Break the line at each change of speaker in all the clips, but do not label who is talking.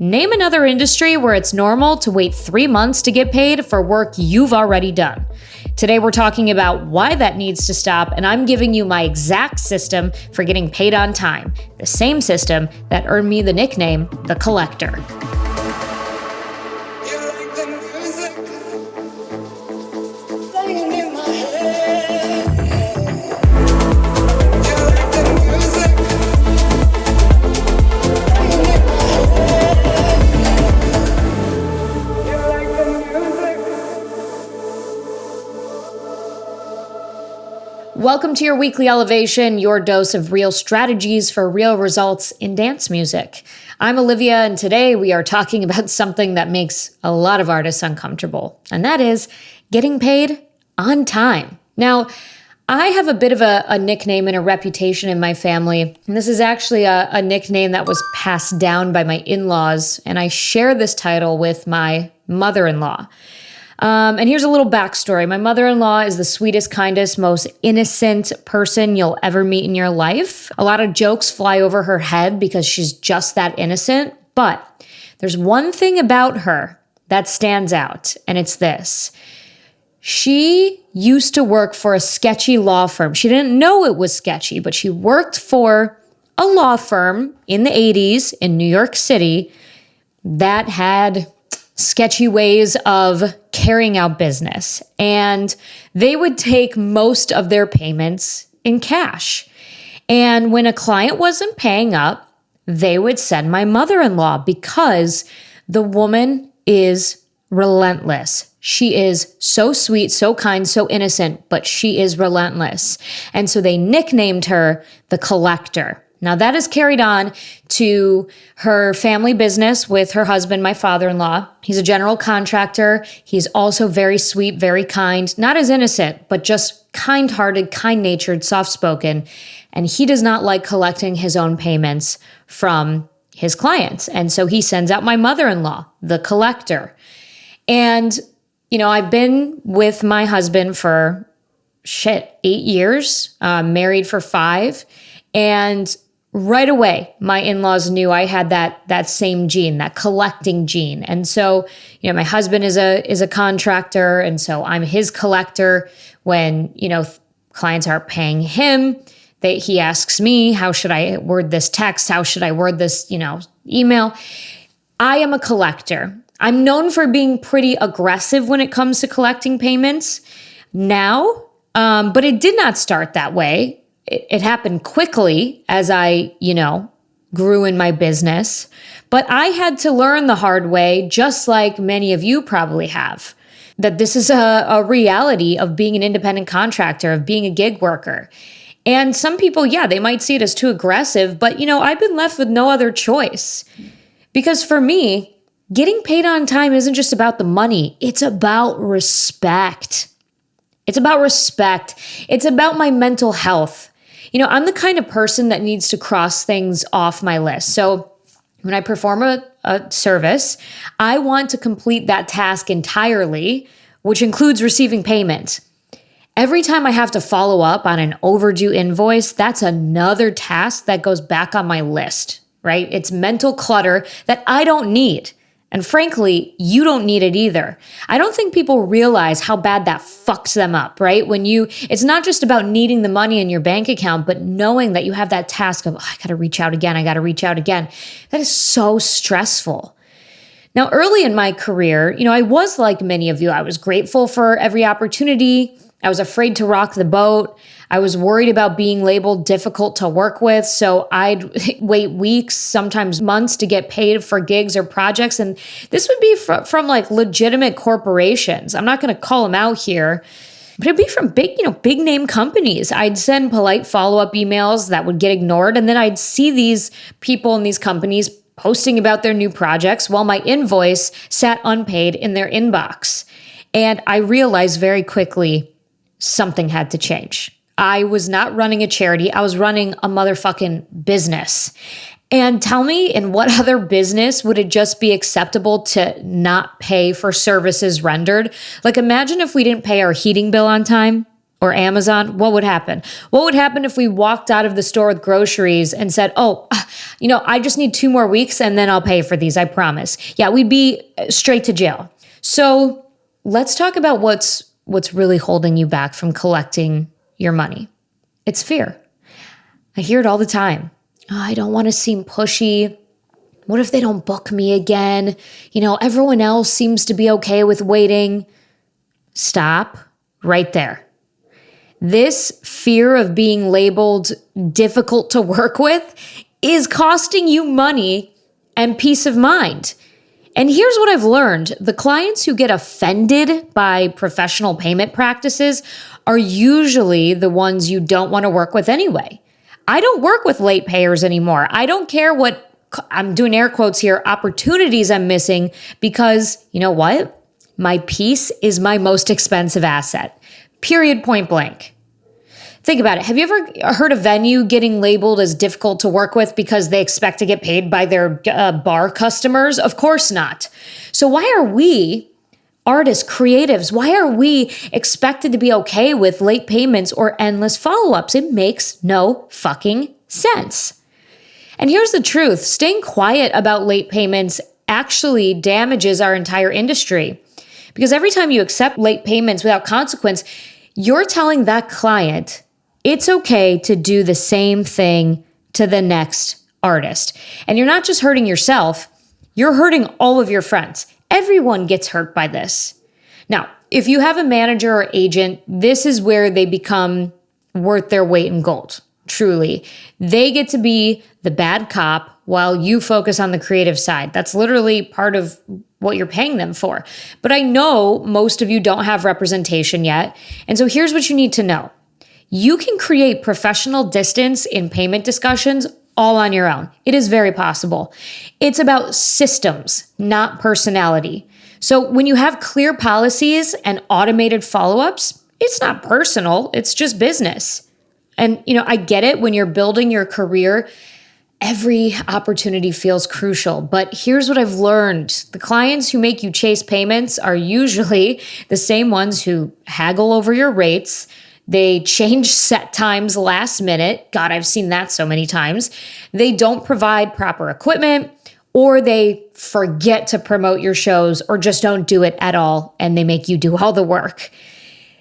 Name another industry where it's normal to wait 3 months to get paid for work you've already done. Today, we're talking about why that needs to stop, and I'm giving you my exact system for getting paid on time. The same system that earned me the nickname, the Collector. Welcome to your weekly elevation, your dose of real strategies for real results in dance music. I'm Olivia, and today we are talking about something that makes a lot of artists uncomfortable, and that is getting paid on time. Now, I have a bit of a nickname and a reputation in my family, and this is actually a nickname that was passed down by my in-laws, and I share this title with my mother-in-law. And here's a little backstory. My mother-in-law is the sweetest, kindest, most innocent person you'll ever meet in your life. A lot of jokes fly over her head because she's just that innocent. But there's one thing about her that stands out, and it's this. She used to work for a sketchy law firm. She didn't know it was sketchy, but she worked for a law firm in the 80s in New York City that had sketchy ways of carrying out business. And they would take most of their payments in cash. And when a client wasn't paying up, they would send my mother-in-law because the woman is relentless. She is so sweet, so kind, so innocent, but she is relentless. And so they nicknamed her the Collector. Now that is carried on to her family business with her husband, my father-in-law. He's a general contractor. He's also very sweet, very kind, not as innocent, but just kind-hearted, kind-natured, soft-spoken. And he does not like collecting his own payments from his clients. And so he sends out my mother-in-law, the Collector. And, I've been with my husband for 8 years, married for 5. And right away, my in-laws knew I had that same gene, that collecting gene. And so, my husband is a contractor, and so I'm his collector. When, clients aren't paying him, he asks me, how should I word this text? How should I word this, email? I am a collector. I'm known for being pretty aggressive when it comes to collecting payments now, but it did not start that way. It happened quickly as I, grew in my business. But I had to learn the hard way, just like many of you probably have, that this is a reality of being an independent contractor, of being a gig worker. And some people, they might see it as too aggressive, but, I've been left with no other choice. Because for me, getting paid on time isn't just about the money. It's about respect. It's about respect. It's about my mental health. I'm the kind of person that needs to cross things off my list. So when I perform a service, I want to complete that task entirely, which includes receiving payment. Every time I have to follow up on an overdue invoice, that's another task that goes back on my list, right? It's mental clutter that I don't need. And frankly, you don't need it either. I don't think people realize how bad that fucks them up, right? It's not just about needing the money in your bank account, but knowing that you have that task of, I got to reach out again. That is so stressful. Now, early in my career, I was like many of you. I was grateful for every opportunity. I was afraid to rock the boat. I was worried about being labeled difficult to work with, so I'd wait weeks, sometimes months to get paid for gigs or projects, and this would be from like legitimate corporations. I'm not going to call them out here, but it'd be from big name companies. I'd send polite follow-up emails that would get ignored, and then I'd see these people in these companies posting about their new projects while my invoice sat unpaid in their inbox. And I realized very quickly something had to change. I was not running a charity. I was running a motherfucking business. And tell me, in what other business would it just be acceptable to not pay for services rendered? Like, imagine if we didn't pay our heating bill on time, or Amazon, what would happen? What would happen if we walked out of the store with groceries and said, oh, I just need 2 more weeks and then I'll pay for these, I promise. Yeah, we'd be straight to jail. So let's talk about what's really holding you back from collecting your money. It's fear. I hear it all the time. Oh, I don't want to seem pushy. What if they don't book me again? Everyone else seems to be okay with waiting. Stop right there. This fear of being labeled difficult to work with is costing you money and peace of mind. And here's what I've learned. The clients who get offended by professional payment practices are usually the ones you don't want to work with anyway. I don't work with late payers anymore. I don't care what, I'm doing air quotes here, opportunities I'm missing, because you know what? My peace is my most expensive asset. Period, point blank. Think about it. Have you ever heard a venue getting labeled as difficult to work with because they expect to get paid by their bar customers? Of course not. So why are we, artists, creatives, why are we expected to be okay with late payments or endless follow-ups? It makes no fucking sense. And here's the truth. Staying quiet about late payments actually damages our entire industry. Because every time you accept late payments without consequence, you're telling that client it's okay to do the same thing to the next artist. And you're not just hurting yourself, you're hurting all of your friends. Everyone gets hurt by this. Now, if you have a manager or agent, this is where they become worth their weight in gold. Truly. They get to be the bad cop while you focus on the creative side. That's literally part of what you're paying them for. But I know most of you don't have representation yet. And so here's what you need to know. You can create professional distance in payment discussions all on your own. It is very possible. It's about systems, not personality. So when you have clear policies and automated follow-ups, it's not personal, it's just business. And, I get it when you're building your career, every opportunity feels crucial. But here's what I've learned. The clients who make you chase payments are usually the same ones who haggle over your rates. They change set times last minute. God, I've seen that so many times. They don't provide proper equipment, or they forget to promote your shows, or just don't do it at all, and they make you do all the work.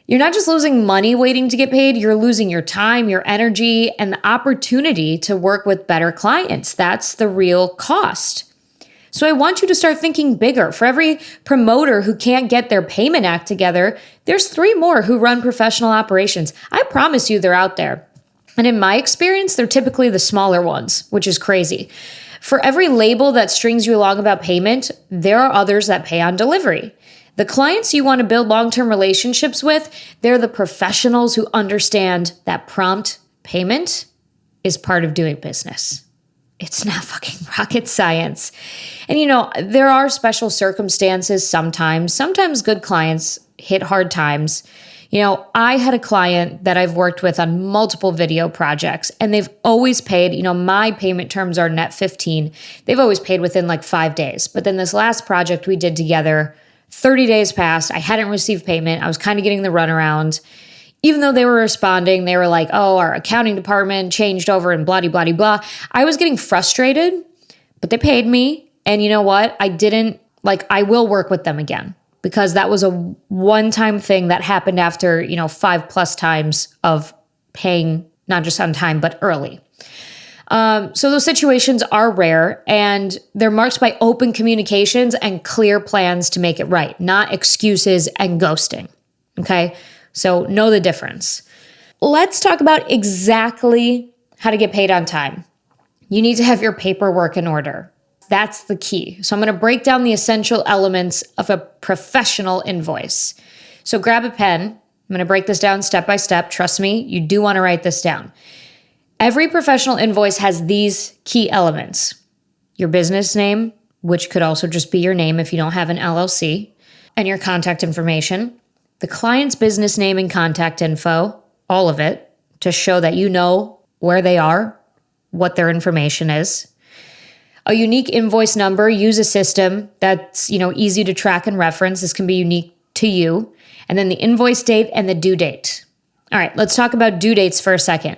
You're not just losing money waiting to get paid, you're losing your time, your energy, and the opportunity to work with better clients. That's the real cost. So I want you to start thinking bigger. For every promoter who can't get their payment act together, there's 3 more who run professional operations. I promise you they're out there. And in my experience, they're typically the smaller ones, which is crazy. For every label that strings you along about payment, there are others that pay on delivery. The clients you want to build long-term relationships with, they're the professionals who understand that prompt payment is part of doing business. It's not fucking rocket science. And there are special circumstances sometimes. Sometimes good clients hit hard times. I had a client that I've worked with on multiple video projects, and they've always paid, my payment terms are net 15. They've always paid within like 5 days. But then this last project we did together, 30 days passed. I hadn't received payment. I was kind of getting the runaround. Even though they were responding, they were like, oh, our accounting department changed over and blah, blah, blah, blah. I was getting frustrated, but they paid me. And you know what? I will work with them again, because that was a one-time thing that happened after, 5+ times of paying not just on time, but early. So those situations are rare, and they're marked by open communications and clear plans to make it right, not excuses and ghosting. Okay? So know the difference. Let's talk about exactly how to get paid on time. You need to have your paperwork in order. That's the key. So I'm going to break down the essential elements of a professional invoice. So grab a pen. I'm going to break this down step by step. Trust me, you do want to write this down. Every professional invoice has these key elements: your business name, which could also just be your name if you don't have an LLC, and your contact information, the client's business name and contact info, all of it, to show that you know where they are, what their information is. A unique invoice number. Use a system that's, easy to track and reference. This can be unique to you. And then the invoice date and the due date. All right, let's talk about due dates for a second.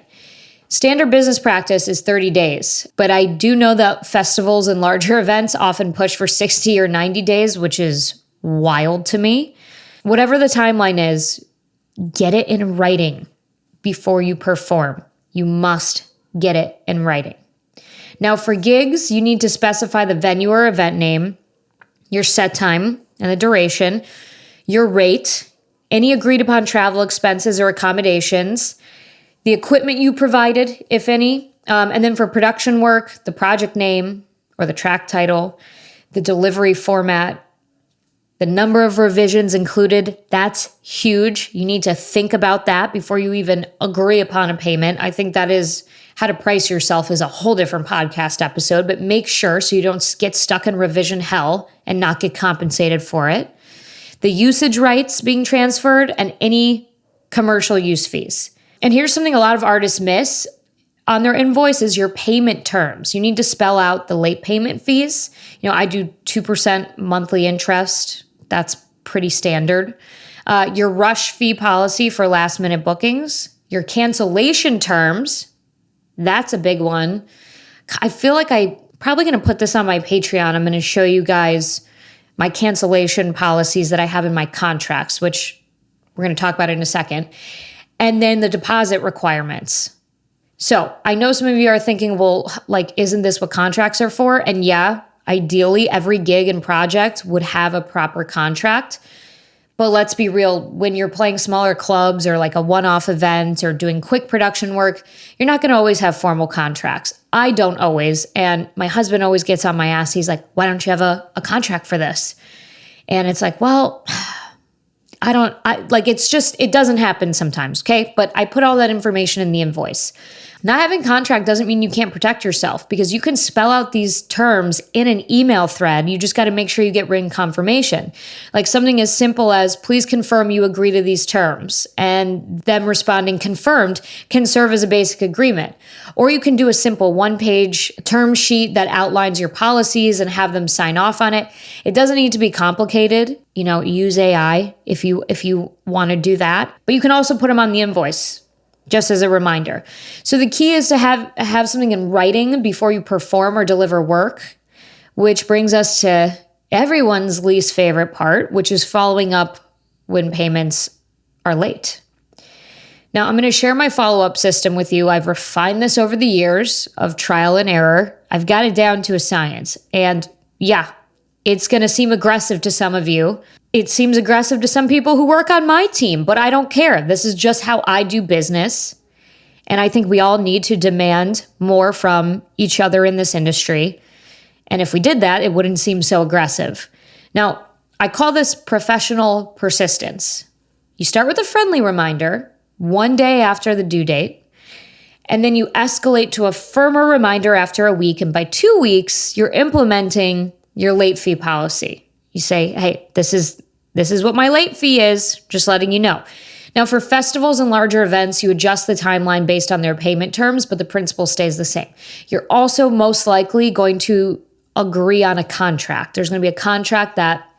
Standard business practice is 30 days, but I do know that festivals and larger events often push for 60 or 90 days, which is wild to me. Whatever the timeline is, get it in writing before you perform. You must get it in writing. Now, for gigs, you need to specify the venue or event name, your set time and the duration, your rate, any agreed upon travel expenses or accommodations, the equipment you provided, if any, and then for production work, the project name or the track title, the delivery format, the number of revisions included. That's huge. You need to think about that before you even agree upon a payment. I think that is how to price yourself is a whole different podcast episode, but make sure so you don't get stuck in revision hell and not get compensated for it. The usage rights being transferred and any commercial use fees. And here's something a lot of artists miss on their invoices, your payment terms. You need to spell out the late payment fees. I do 2% monthly interest. That's pretty standard. Your rush fee policy for last minute bookings, your cancellation terms. That's a big one. I feel like I'm probably going to put this on my Patreon. I'm going to show you guys my cancellation policies that I have in my contracts, which we're going to talk about in a second. And then the deposit requirements. So I know some of you are thinking, well, isn't this what contracts are for? And yeah, ideally every gig and project would have a proper contract. But let's be real, when you're playing smaller clubs or like a one-off event or doing quick production work, you're not going to always have formal contracts. I don't always. And my husband always gets on my ass. He's like, why don't you have a contract for this? And it's like, well, it doesn't happen sometimes, okay? But I put all that information in the invoice. Not having contract doesn't mean you can't protect yourself because you can spell out these terms in an email thread. You just got to make sure you get written confirmation. Like something as simple as, please confirm you agree to these terms. And them responding confirmed can serve as a basic agreement. Or you can do a simple one-page term sheet that outlines your policies and have them sign off on it. It doesn't need to be complicated. Use AI if you want to do that. But you can also put them on the invoice, just as a reminder. So the key is to have something in writing before you perform or deliver work, which brings us to everyone's least favorite part, which is following up when payments are late. Now, I'm going to share my follow-up system with you. I've refined this over the years of trial and error. I've got it down to a science. And yeah, it's going to seem aggressive to some of you. It seems aggressive to some people who work on my team, but I don't care. This is just how I do business. And I think we all need to demand more from each other in this industry. And if we did that, it wouldn't seem so aggressive. Now, I call this professional persistence. You start with a friendly reminder one day after the due date, and then you escalate to a firmer reminder after a week. And by 2 weeks, you're implementing your late fee policy. You say, hey, this is what my late fee is, just letting you know. Now, for festivals and larger events, you adjust the timeline based on their payment terms, but the principle stays the same. You're also most likely going to agree on a contract. There's going to be a contract that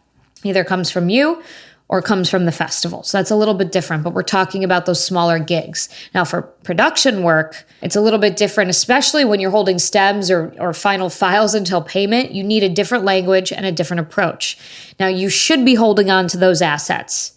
either comes from you or comes from the festival. So that's a little bit different, but we're talking about those smaller gigs. Now, for production work, it's a little bit different, especially when you're holding stems or final files until payment. You need a different language and a different approach. Now, you should be holding on to those assets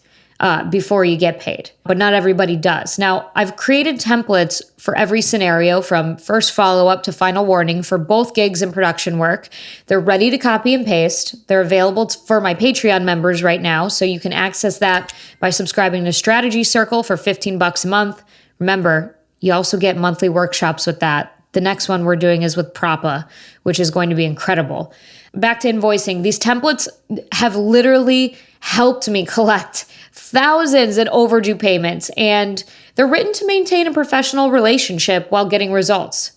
before you get paid, but not everybody does. Now, I've created templates for every scenario from first follow-up to final warning for both gigs and production work. They're ready to copy and paste. They're available for my Patreon members right now, so you can access that by subscribing to Strategy Circle for $15 a month. Remember, you also get monthly workshops with that. The next one we're doing is with Propa, which is going to be incredible. Back to invoicing. These templates have literally helped me collect thousands in overdue payments, and they're written to maintain a professional relationship while getting results.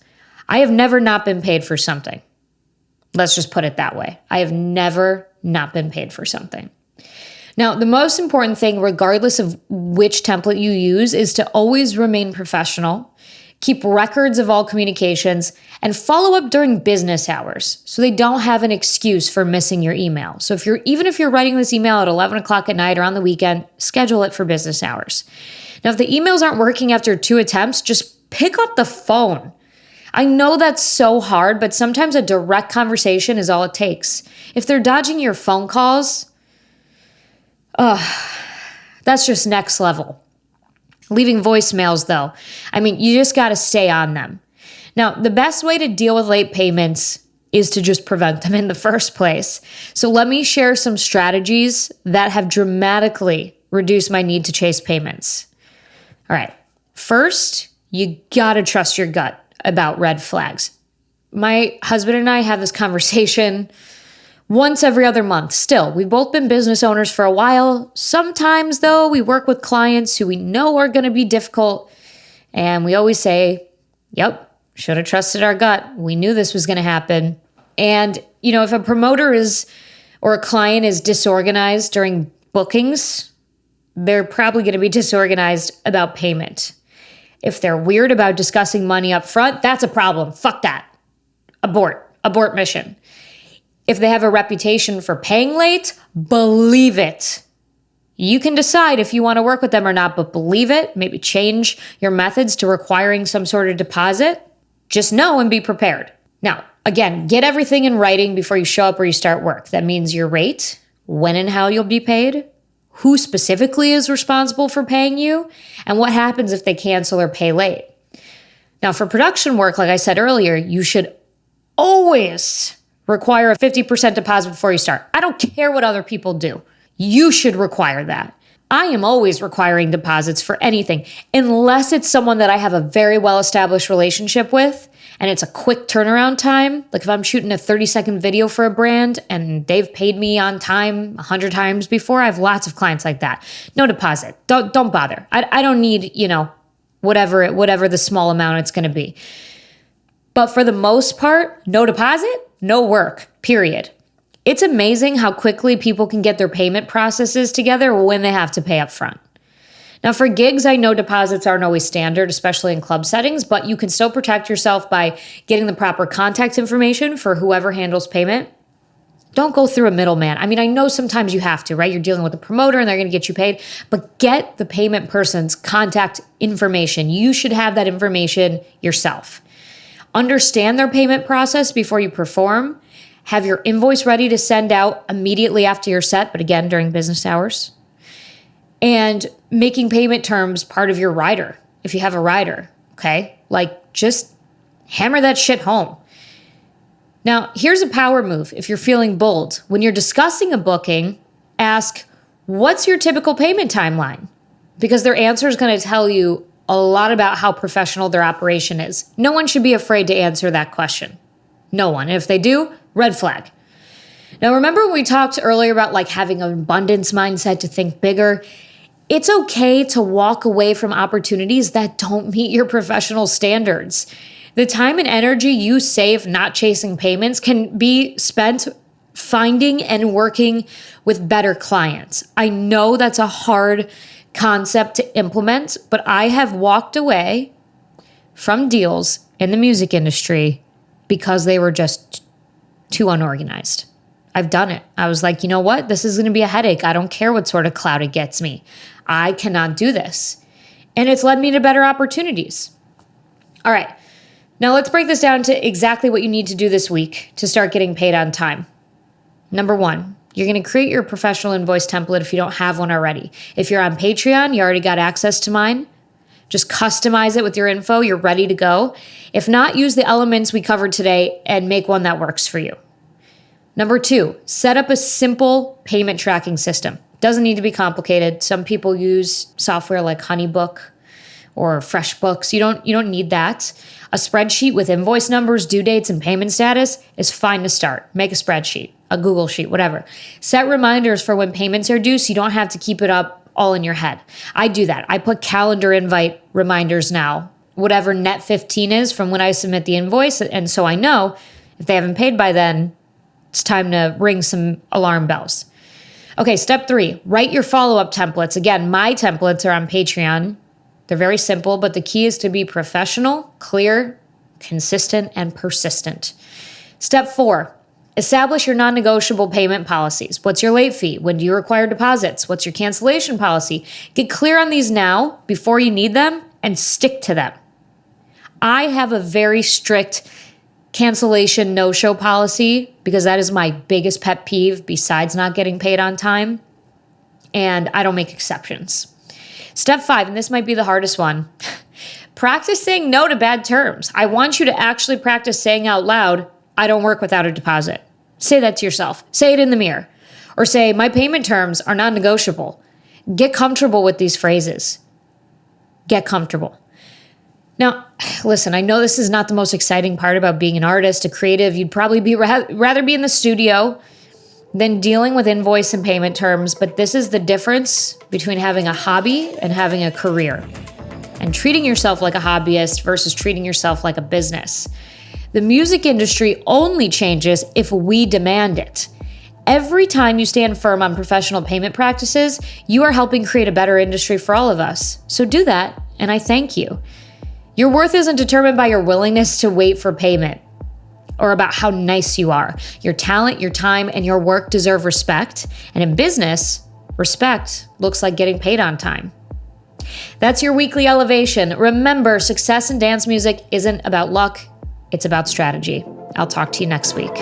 I have never not been paid for something. Let's just put it that way. I have never not been paid for something. Now, the most important thing, regardless of which template you use, is to always remain professional, keep records of all communications, and follow up during business hours so they don't have an excuse for missing your email. So even if you're writing this email at 11 o'clock at night or on the weekend, schedule it for business hours. Now, if the emails aren't working after 2 attempts, just pick up the phone. I know that's so hard, but sometimes a direct conversation is all it takes. If they're dodging your phone calls, that's just next level. Leaving voicemails, though, you just got to stay on them. Now, the best way to deal with late payments is to just prevent them in the first place. So let me share some strategies that have dramatically reduced my need to chase payments. All right. First, you got to trust your gut about red flags. My husband and I have this conversation once every other month. Still, we've both been business owners for a while. Sometimes, though, we work with clients who we know are going to be difficult. And we always say, yep, should have trusted our gut. We knew this was going to happen. And, if a promoter or a client is disorganized during bookings, they're probably going to be disorganized about payment. If they're weird about discussing money up front, that's a problem. Fuck that. Abort mission. If they have a reputation for paying late, believe it. You can decide if you want to work with them or not, but believe it. Maybe change your methods to requiring some sort of deposit. Just know and be prepared. Now, again, get everything in writing before you show up or you start work. That means your rate, when and how you'll be paid, who specifically is responsible for paying you, and what happens if they cancel or pay late. Now, for production work, like I said earlier, you should always require a 50% deposit before you start. I don't care what other people do. You should require that. I am always requiring deposits for anything, unless it's someone that I have a very well-established relationship with and it's a quick turnaround time. Like if I'm shooting a 30-second video for a brand and they've paid me on time 100 times before, I have lots of clients like that. No deposit. Don't bother. I don't need, whatever the small amount it's going to be. But for the most part, no deposit, no work, period. It's amazing how quickly people can get their payment processes together when they have to pay up front. Now, for gigs, I know deposits aren't always standard, especially in club settings, but you can still protect yourself by getting the proper contact information for whoever handles payment. Don't go through a middleman. I know sometimes you have to, right? You're dealing with a promoter and they're going to get you paid, but get the payment person's contact information. You should have that information yourself. Understand their payment process before you perform. Have your invoice ready to send out immediately after your set, but again, during business hours. And making payment terms part of your rider, if you have a rider, okay? Just hammer that shit home. Now, here's a power move if you're feeling bold. When you're discussing a booking, ask, what's your typical payment timeline? Because their answer is going to tell you a lot about how professional their operation is. No one should be afraid to answer that question. No one. And if they do, red flag. Now, remember when we talked earlier about having an abundance mindset to think bigger? It's okay to walk away from opportunities that don't meet your professional standards. The time and energy you save not chasing payments can be spent finding and working with better clients. I know that's a hard concept to implement, but I have walked away from deals in the music industry because they were just too unorganized. I've done it. I was like, you know what? This is going to be a headache. I don't care what sort of clout it gets me. I cannot do this. And it's led me to better opportunities. All right. Now let's break this down to exactly what you need to do this week to start getting paid on time. Number 1, you're going to create your professional invoice template if you don't have one already. If you're on Patreon, you already got access to mine. Just customize it with your info. You're ready to go. If not, use the elements we covered today and make one that works for you. Number 2, set up a simple payment tracking system. Doesn't need to be complicated. Some people use software like Honeybook or FreshBooks. You don't need that. A spreadsheet with invoice numbers, due dates, and payment status is fine to start. Make a spreadsheet, a Google Sheet, whatever. Set reminders for when payments are due so you don't have to keep it up all in your head. I do that. I put calendar invite reminders now, whatever net 15 is from when I submit the invoice. And so I know if they haven't paid by then, it's time to ring some alarm bells. Okay, step 3, write your follow-up templates. Again, my templates are on Patreon. They're very simple, but the key is to be professional, clear, consistent, and persistent. Step 4, Establish your non-negotiable payment policies. What's your late fee? When do you require deposits? What's your cancellation policy? Get clear on these now before you need them and stick to them. I have a very strict cancellation no-show policy because that is my biggest pet peeve besides not getting paid on time, and I don't make exceptions. Step 5, and this might be the hardest one, practice saying no to bad terms. I want you to actually practice saying out loud, I don't work without a deposit. Say that to yourself. Say it in the mirror. Or say, my payment terms are non-negotiable. Get comfortable with these phrases. Get comfortable. Now, listen, I know this is not the most exciting part about being an artist, a creative. You'd probably rather be in the studio than dealing with invoice and payment terms, but this is the difference between having a hobby and having a career, and treating yourself like a hobbyist versus treating yourself like a business. The music industry only changes if we demand it. Every time you stand firm on professional payment practices, you are helping create a better industry for all of us. So do that, and I thank you. Your worth isn't determined by your willingness to wait for payment or about how nice you are. Your talent, your time, and your work deserve respect. And in business, respect looks like getting paid on time. That's your weekly elevation. Remember, success in dance music isn't about luck. It's about strategy. I'll talk to you next week.